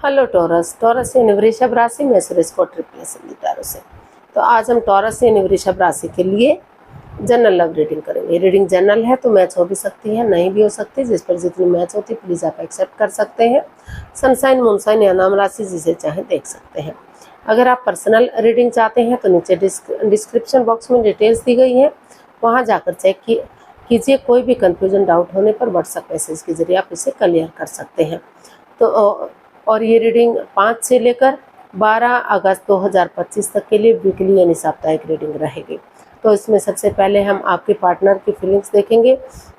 Hello taurus. Taurus यानी वृषभ राशि में सुरेश को ट्रिपल टैरो से। तो आज हम टॉरस यानी वृषभ राशि के लिए जनरल लव रीडिंग करेंगे। रीडिंग जनरल है तो मैच हो भी सकती है, नहीं भी हो सकती। जिस पर जितनी मैच होती प्लीज़ आप एक्सेप्ट कर सकते हैं। सनसाइन मूनसाइन या नाम राशि जिसे चाहें देख सकते हैं। अगर आप पर्सनल रीडिंग चाहते हैं तो नीचे डिस्क्रिप्शन बॉक्स में डिटेल्स दी गई हैं, वहाँ जाकर चेक कीजिए। कोई भी कन्फ्यूजन डाउट होने पर व्हाट्सएप मैसेज के जरिए आप इसे क्लियर कर सकते हैं। तो और ये रीडिंग 5 से लेकर 12 अगस्त 2025 तक के लिए वीकली यानी साप्ताहिक रीडिंग रहेगी। तो इसमें सबसे पहले हम आपके पार्टनर की फीलिंग्स देखेंगे,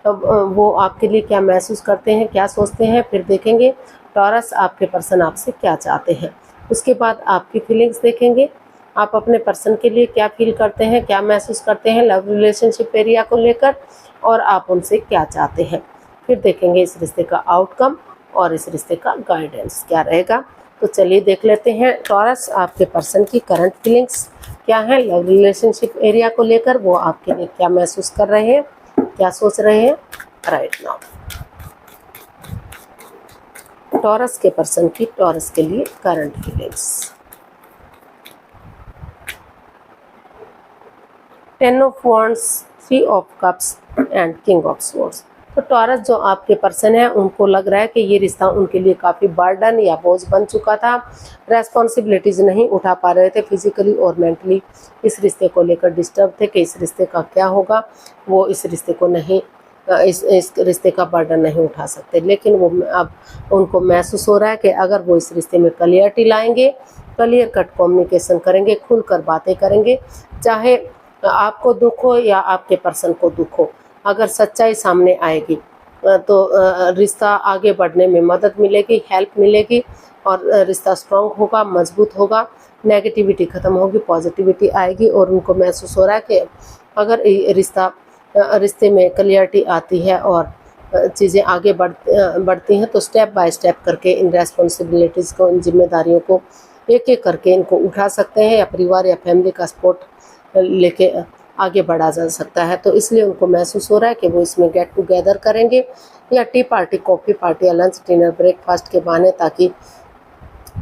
वो आपके लिए क्या महसूस करते हैं, क्या सोचते हैं। फिर देखेंगे टॉरस आपके पर्सन आपसे क्या चाहते हैं। उसके बाद आपकी फीलिंग्स देखेंगे, आप अपने पर्सन के लिए क्या फील करते हैं, क्या महसूस करते हैं लव रिलेशनशिप एरिया को लेकर, और आप उनसे क्या चाहते हैं। फिर देखेंगे इस रिश्ते का आउटकम और इस रिश्ते का गाइडेंस क्या रहेगा। तो चलिए देख लेते हैं टॉरस आपके पर्सन की करंट फीलिंग्स क्या है लव रिलेशनशिप एरिया को लेकर। वो आपके लिए क्या महसूस कर रहे हैं, क्या सोच रहे हैं राइट नाउ। टॉरस के पर्सन की टॉरस के लिए current feelings. 10 of wands, 3 of cups and king of swords. तो टॉरस जो आपके पर्सन है उनको लग रहा है कि ये रिश्ता उनके लिए काफ़ी बर्डन या बोझ बन चुका था। रेस्पॉन्सिबिलिटीज़ नहीं उठा पा रहे थे, फिजिकली और मेंटली इस रिश्ते को लेकर डिस्टर्ब थे कि इस रिश्ते का क्या होगा। वो इस रिश्ते को नहीं इस रिश्ते का बर्डन नहीं उठा सकते। लेकिन वो अब उनको महसूस हो रहा है कि अगर वो इस रिश्ते में क्लियरिटी लाएंगे, क्लियर कट कम्युनिकेशन करेंगे, खुलकर बातें करेंगे, चाहे आपको दुख हो या आपके पर्सन को दुख हो, अगर सच्चाई सामने आएगी तो रिश्ता आगे बढ़ने में मदद मिलेगी, हेल्प मिलेगी और रिश्ता स्ट्रॉन्ग होगा, मजबूत होगा, नेगेटिविटी ख़त्म होगी, पॉजिटिविटी आएगी। और उनको महसूस हो रहा है कि अगर रिश्ते में क्लियरिटी आती है और चीज़ें आगे बढ़ती हैं तो स्टेप बाय स्टेप करके इन रेस्पॉन्सिबिलिटीज़ को, इन जिम्मेदारियों को एक एक करके इनको उठा सकते हैं या परिवार या फैमिली का सपोर्ट लेके आगे बढ़ा जा सकता है। तो इसलिए उनको महसूस हो रहा है कि वो इसमें गेट टुगेदर करेंगे या टी पार्टी, कॉफ़ी पार्टी या लंच, डिनर, ब्रेकफास्ट के बहाने, ताकि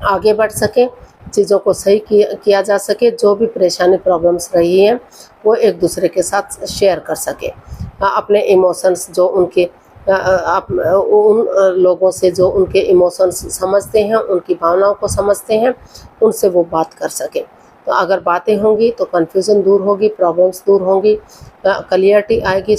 आगे बढ़ सकें, चीज़ों को सही किया जा सके। जो भी परेशानी प्रॉब्लम्स रही हैं वो एक दूसरे के साथ शेयर कर सके। अपने इमोशंस जो उनके उन लोगों से जो उनके इमोशंस समझते हैं, उनकी भावनाओं को समझते हैं, उनसे वो बात कर सकें। तो अगर बातें होंगी तो कन्फ्यूज़न दूर होगी, प्रॉब्लम्स दूर होंगी, क्लियरिटी आएगी,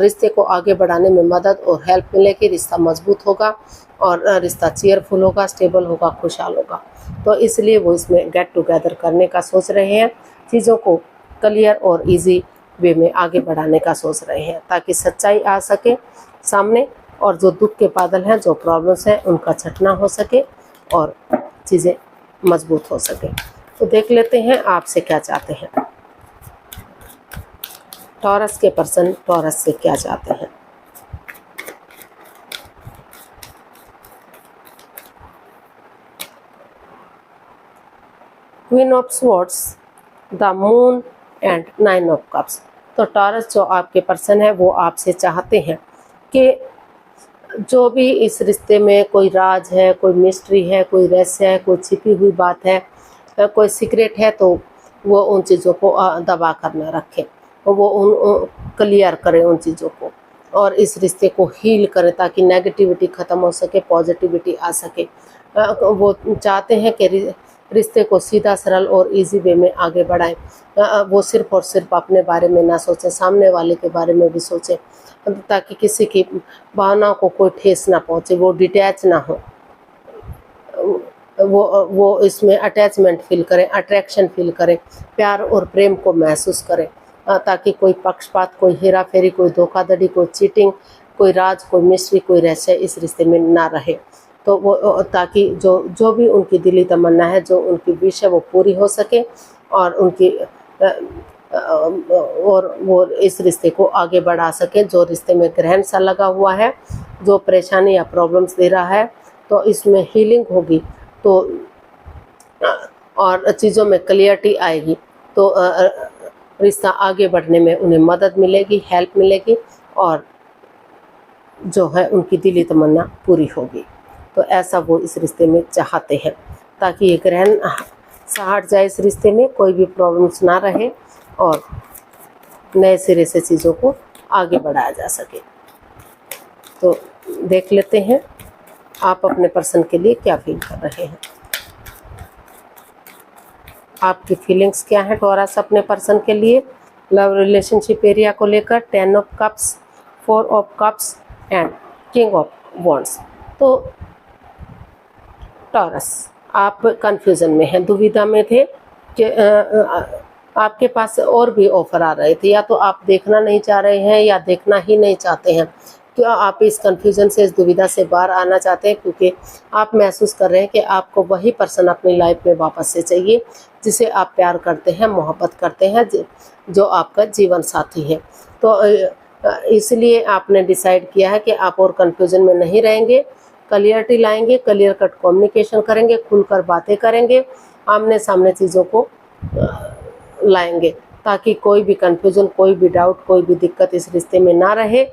रिश्ते को आगे बढ़ाने में मदद और हेल्प मिलेगी, रिश्ता मजबूत होगा और रिश्ता चेयरफुल होगा, स्टेबल होगा, खुशहाल होगा। तो इसलिए वो इसमें गेट टुगेदर करने का सोच रहे हैं, चीज़ों को क्लियर और इजी वे में आगे बढ़ाने का सोच रहे हैं, ताकि सच्चाई आ सके सामने और जो दुख के बादल हैं, जो प्रॉब्लम्स हैं, उनका छटना हो सके और चीज़ें मजबूत हो सके। तो देख लेते हैं आपसे क्या चाहते हैं टॉरस के पर्सन, टॉरस से क्या चाहते हैं। Queen of swords, the moon and 9 of cups. तो टॉरस जो आपके पर्सन है वो आपसे चाहते हैं कि जो भी इस रिश्ते में कोई राज है, कोई मिस्ट्री है, कोई रहस्य है, कोई छिपी हुई बात है, कोई सीक्रेट है, तो वो उन चीज़ों को दबा कर न रखें, वो उन क्लियर करें उन चीज़ों को और इस रिश्ते को हील करें, ताकि नेगेटिविटी ख़त्म हो सके, पॉजिटिविटी आ सके। वो चाहते हैं कि रिश्ते को सीधा, सरल और इजी वे में आगे बढ़ाएं। वो सिर्फ और सिर्फ अपने बारे में ना सोचें, सामने वाले के बारे में भी सोचें, ताकि किसी की भावनाओं को कोई ठेस ना पहुंचे, वो डिटैच ना हो, वो इसमें अटैचमेंट फील करें, अट्रैक्शन फील करें, प्यार और प्रेम को महसूस करें, ताकि कोई पक्षपात, कोई हेरा फेरी, कोई धोखाधड़ी, कोई चीटिंग, कोई राज, कोई मिस्ट्री, कोई रहस्य इस रिश्ते में ना रहे। तो वो ताकि जो भी उनकी दिली तमन्ना है, जो उनकी विश है, वो पूरी हो सके और वो इस रिश्ते को आगे बढ़ा सके। जो रिश्ते में ग्रहण सा लगा हुआ है, जो परेशानी या प्रॉब्लम्स दे रहा है, तो इसमें हीलिंग होगी तो और चीज़ों में क्लियरिटी आएगी, तो रिश्ता आगे बढ़ने में उन्हें मदद मिलेगी, हेल्प मिलेगी और जो है उनकी दिली तमन्ना पूरी होगी। तो ऐसा वो इस रिश्ते में चाहते हैं, ताकि ये ग्रहण सा हट जाए, इस रिश्ते में कोई भी प्रॉब्लम्स ना रहे और नए सिरे से चीज़ों को आगे बढ़ाया जा सके। तो देख लेते हैं आप अपने पर्सन के लिए क्या फील कर रहे हैं, आपकी फीलिंग्स क्या है टॉरस अपने पर्सन के लिए लव रिलेशनशिप एरिया को लेकर। 10 of cups, 4 of cups and king of wands. तो टॉरस आप कंफ्यूजन में हैं, दुविधा में थे कि आपके पास और भी ऑफर आ रहे थे, या तो आप देखना नहीं चाह रहे हैं या देखना ही नहीं चाहते हैं। क्यों आप इस कंफ्यूजन से, इस दुविधा से बाहर आना चाहते हैं? क्योंकि आप महसूस कर रहे हैं कि आपको वही पर्सन अपनी लाइफ में वापस से चाहिए जिसे आप प्यार करते हैं, मोहब्बत करते हैं, जो आपका जीवन साथी है। तो इसलिए आपने डिसाइड किया है कि आप और कंफ्यूजन में नहीं रहेंगे, क्लियरिटी लाएंगे, क्लियर कट कम्युनिकेशन करेंगे, खुलकर बातें करेंगे, आमने सामने चीज़ों को लाएंगे, ताकि कोई भी कंफ्यूजन, कोई भी डाउट, कोई भी दिक्कत इस रिश्ते में ना रहे।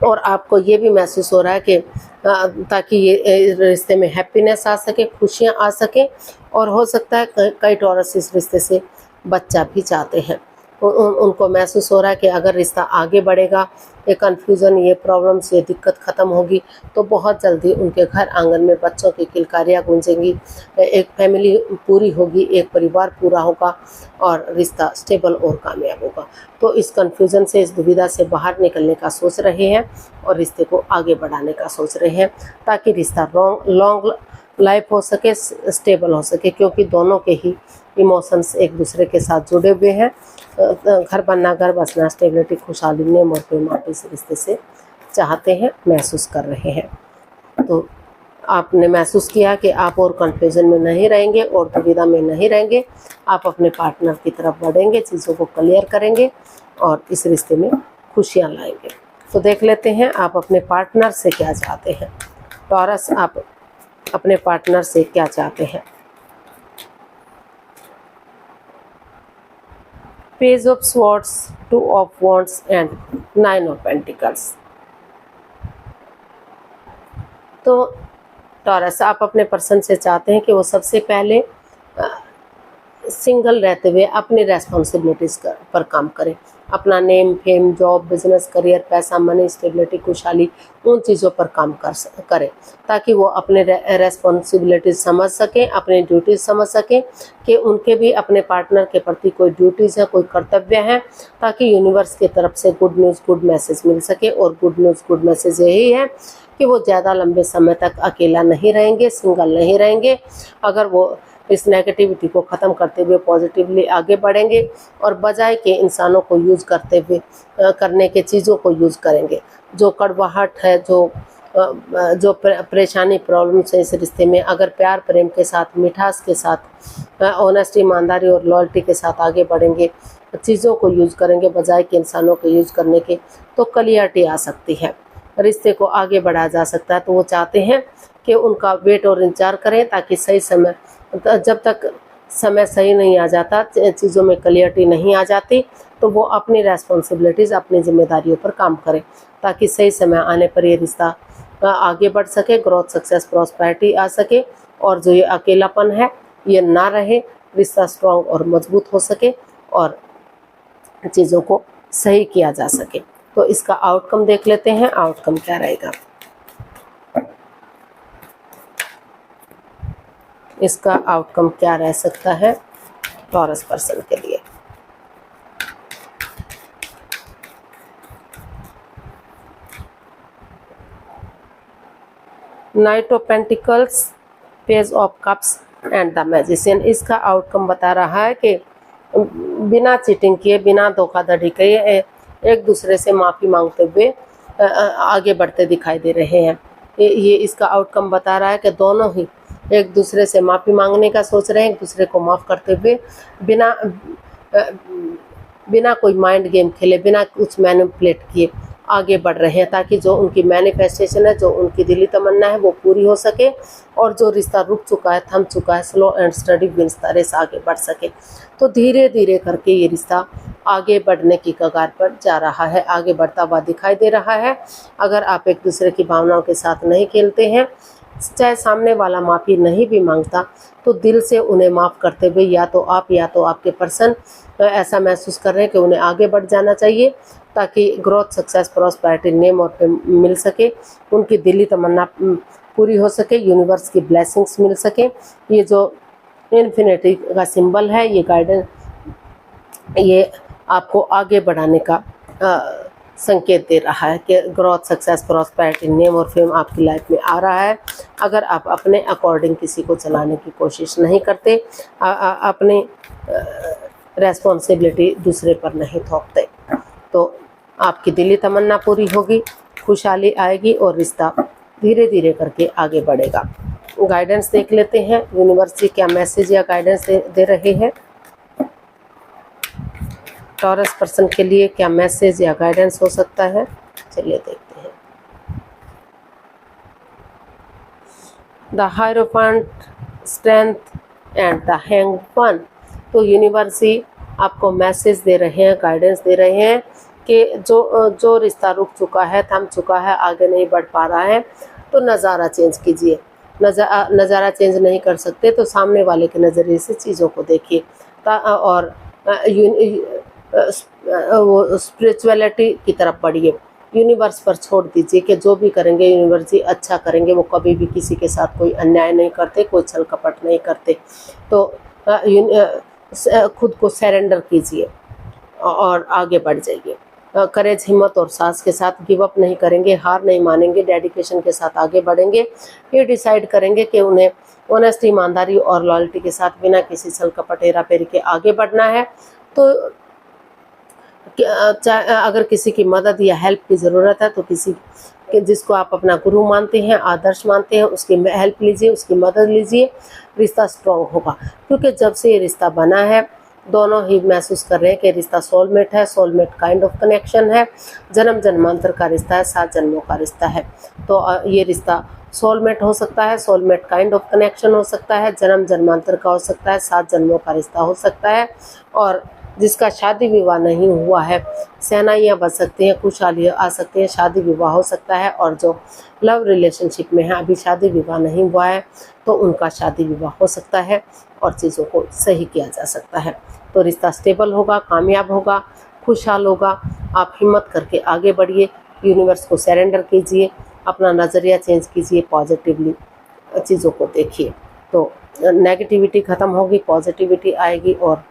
और आपको ये भी महसूस हो रहा है कि ताकि ये रिश्ते में हैप्पीनेस आ सके, खुशियाँ आ सके, और हो सकता है कई टॉरस इस रिश्ते से बच्चा भी चाहते हैं। उनको महसूस हो रहा है कि अगर रिश्ता आगे बढ़ेगा, ये कन्फ्यूज़न, ये प्रॉब्लम्स, ये दिक्कत ख़त्म होगी तो बहुत जल्दी उनके घर आंगन में बच्चों की किलकारियाँ गूंजेंगी, एक फैमिली पूरी होगी, एक परिवार पूरा होगा और रिश्ता स्टेबल और कामयाब होगा। तो इस कन्फ्यूज़न से, इस दुविधा से बाहर निकलने का सोच रहे हैं और रिश्ते को आगे बढ़ाने का सोच रहे हैं, ताकि रिश्ता लॉन्ग लाइफ हो सके, स्टेबल हो सके, क्योंकि दोनों के ही इमोशंस एक दूसरे के साथ जुड़े हुए हैं। घर बनना, घर बसना, स्टेबिलिटी, खुशहाली, नेम और प्रेम आप इस रिश्ते से चाहते हैं, महसूस कर रहे हैं। तो आपने महसूस किया कि आप और कंफ्यूजन में नहीं रहेंगे और दुविधा में नहीं रहेंगे, आप अपने पार्टनर की तरफ बढ़ेंगे, चीज़ों को क्लियर करेंगे और इस रिश्ते में खुशियाँ लाएंगे। तो देख लेते हैं आप अपने पार्टनर से क्या चाहते हैं। टॉरस आप अपने पार्टनर से क्या चाहते हैं। Page of swords, 2 of wands and 9 of pentacles. तो टॉरस आप अपने पर्सन से चाहते हैं कि वो सबसे पहले सिंगल रहते हुए अपनी रेस्पॉन्सिबिलिटीज़ पर काम करें, अपना name, fame, job, business, career, पैसा, मनी, स्टेबिलिटी, खुशहाली, उन चीज़ों पर काम करें, ताकि वो अपने रेस्पॉन्सिबिलिटीज समझ सकें, अपनी ड्यूटीज समझ सकें कि उनके भी अपने पार्टनर के प्रति कोई ड्यूटीज़ है, कोई कर्तव्य है, ताकि यूनिवर्स की तरफ से गुड न्यूज़, गुड मैसेज मिल सके। और गुड न्यूज़, गुड मैसेज यही है कि वो ज़्यादा लंबे समय तक अकेला नहीं रहेंगे, सिंगल नहीं रहेंगे। अगर वो इस नेगेटिविटी को ख़त्म करते हुए पॉजिटिवली आगे बढ़ेंगे और बजाय के इंसानों को यूज़ करने के चीज़ों को यूज़ करेंगे। जो कड़वाहट है, जो परेशानी, प्रॉब्लम्स है इस रिश्ते में, अगर प्यार प्रेम के साथ, मिठास के साथ, ऑनेस्टी, ईमानदारी और लॉयल्टी के साथ आगे बढ़ेंगे, चीज़ों को यूज़ करेंगे बजाय के इंसानों को यूज़ करने के, तो क्लियरिटी आ सकती है, रिश्ते को आगे बढ़ाया जा सकता है। तो वो चाहते हैं कि उनका वेट और इंतजार करें, ताकि सही समय, जब तक समय सही नहीं आ जाता, चीज़ों में क्लियरिटी नहीं आ जाती, तो वो अपनी रेस्पॉन्सिबिलिटीज़, अपनी जिम्मेदारियों पर काम करें, ताकि सही समय आने पर ये रिश्ता आगे बढ़ सके, ग्रोथ, सक्सेस, प्रॉस्पेरिटी आ सके, और जो ये अकेलापन है ये ना रहे, रिश्ता स्ट्रॉन्ग और मजबूत हो सके और चीज़ों को सही किया जा सके। तो इसका आउटकम देख लेते हैं, आउटकम क्या रहेगा। इसका आउटकम क्या रह सकता है टॉरस पर्सन के लिए। Night of pentacles, page of cups and the magician. इसका आउटकम बता रहा है कि बिना चीटिंग किए, बिना धोखाधड़ी किए, एक दूसरे से माफ़ी मांगते हुए आगे बढ़ते दिखाई दे रहे हैं। ये इसका आउटकम बता रहा है कि दोनों ही एक दूसरे से माफ़ी मांगने का सोच रहे हैं, एक दूसरे को माफ़ करते हुए, बिना कोई माइंड गेम खेले, बिना कुछ मैनिपुलेट किए आगे बढ़ रहे हैं, ताकि जो उनकी मैनिफेस्टेशन है, जो उनकी दिली तमन्ना है, वो पूरी हो सके, और जो रिश्ता रुक चुका है, थम चुका है, slow and steady wins the race, आगे बढ़ सके। तो धीरे धीरे करके ये रिश्ता आगे बढ़ने की कगार पर जा रहा है, आगे बढ़ता हुआ दिखाई दे रहा है। अगर आप एक दूसरे की भावनाओं के साथ नहीं खेलते हैं, चाहे सामने वाला माफ़ी नहीं भी मांगता तो दिल से उन्हें माफ़ करते हुए या तो आपके पर्सन ऐसा महसूस कर रहे हैं कि उन्हें आगे बढ़ जाना चाहिए, ताकि ग्रोथ, सक्सेस, प्रॉस्पेरिटी, नेम और फेम मिल सके, उनकी दिली तमन्ना पूरी हो सके, यूनिवर्स की ब्लेसिंग्स मिल सके। ये जो इन्फिनिटी का सिंबल है, ये गाइडेंस, ये आपको आगे बढ़ाने का संकेत दे रहा है कि ग्रोथ, सक्सेस, प्रॉस्पेरिटी, नेम और फेम आपकी लाइफ में आ रहा है। अगर आप अपने अकॉर्डिंग किसी को चलाने की कोशिश नहीं करते, अपनी रेस्पॉन्सिबिलिटी दूसरे पर नहीं थोपते, तो आपकी दिली तमन्ना पूरी होगी, खुशहाली आएगी और रिश्ता धीरे धीरे करके आगे बढ़ेगा। गाइडेंस देख लेते हैं, यूनिवर्स जी क्या मैसेज या गाइडेंस दे रहे हैं। टॉरस पर्सन के लिए क्या मैसेज या गाइडेंस हो सकता है, चलिए देखते हैं। The hierophant, strength and the hanged one. तो यूनिवर्स ही आपको मैसेज दे रहे हैं, गाइडेंस दे रहे हैं कि जो रिश्ता रुक चुका है, थम चुका है, आगे नहीं बढ़ पा रहा है, तो नज़ारा चेंज कीजिए। नज़ारा चेंज नहीं कर सकते तो सामने वाले के नज़रिए से चीज़ों को देखिए, और वो स्पिरिचुअलिटी की तरफ बढ़िए। यूनिवर्स पर छोड़ दीजिए कि जो भी करेंगे यूनिवर्स जी अच्छा करेंगे, वो कभी भी किसी के साथ कोई अन्याय नहीं करते, कोई छल कपट नहीं करते। तो खुद को सरेंडर कीजिए और आगे बढ़ जाइए। करेज, हिम्मत और साहस के साथ गिव अप नहीं करेंगे, हार नहीं मानेंगे, डेडिकेशन के साथ आगे बढ़ेंगे। ये डिसाइड करेंगे कि उन्हें ऑनेस्टी, ईमानदारी और लॉयल्टी के साथ बिना किसी छल कपट, हेरा फेरी के आगे बढ़ना है। तो अगर किसी की मदद या हेल्प की ज़रूरत है तो किसी के जिसको आप अपना गुरु मानते हैं, आदर्श मानते हैं, उसकी हेल्प लीजिए, उसकी मदद लीजिए। रिश्ता स्ट्रॉन्ग होगा, क्योंकि जब से ये रिश्ता बना है दोनों ही महसूस कर रहे हैं कि रिश्ता सोलमेट है, सोलमेट काइंड ऑफ कनेक्शन है, जन्म जन्मांतर का रिश्ता है, 7 जन्मों का रिश्ता है। तो ये रिश्ता सोलमेट हो सकता है, सोलमेट काइंड ऑफ कनेक्शन हो सकता है, जन्म जन्मांतर का हो सकता है, 7 जन्मों का रिश्ता हो सकता है। और जिसका शादी विवाह नहीं हुआ है, सहनाइयाँ बच सकती हैं, खुशहाली आ सकती है, शादी विवाह हो सकता है। और जो लव रिलेशनशिप में है, अभी शादी विवाह नहीं हुआ है, तो उनका शादी विवाह हो सकता है और चीज़ों को सही किया जा सकता है। तो रिश्ता स्टेबल होगा, कामयाब होगा, खुशहाल होगा। आप हिम्मत करके आगे बढ़िए, यूनिवर्स को सरेंडर कीजिए, अपना नज़रिया चेंज कीजिए, पॉजिटिवली चीज़ों को देखिए, तो नेगेटिविटी ख़त्म होगी, पॉजिटिविटी आएगी और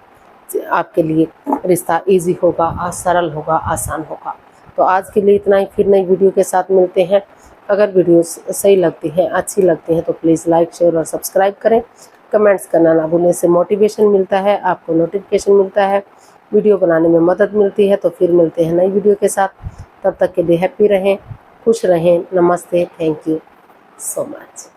आपके लिए रिश्ता इजी होगा, सरल होगा, आसान होगा। तो आज के लिए इतना ही, फिर नई वीडियो के साथ मिलते हैं। अगर वीडियो सही लगती है, अच्छी लगती है तो प्लीज़ लाइक, शेयर और सब्सक्राइब करें। कमेंट्स करना ना भूलें, से मोटिवेशन मिलता है, आपको नोटिफिकेशन मिलता है, वीडियो बनाने में मदद मिलती है। तो फिर मिलते हैं नई वीडियो के साथ, तब तक के लिए हैप्पी रहें, खुश रहें। नमस्ते, थैंक यू सो मच।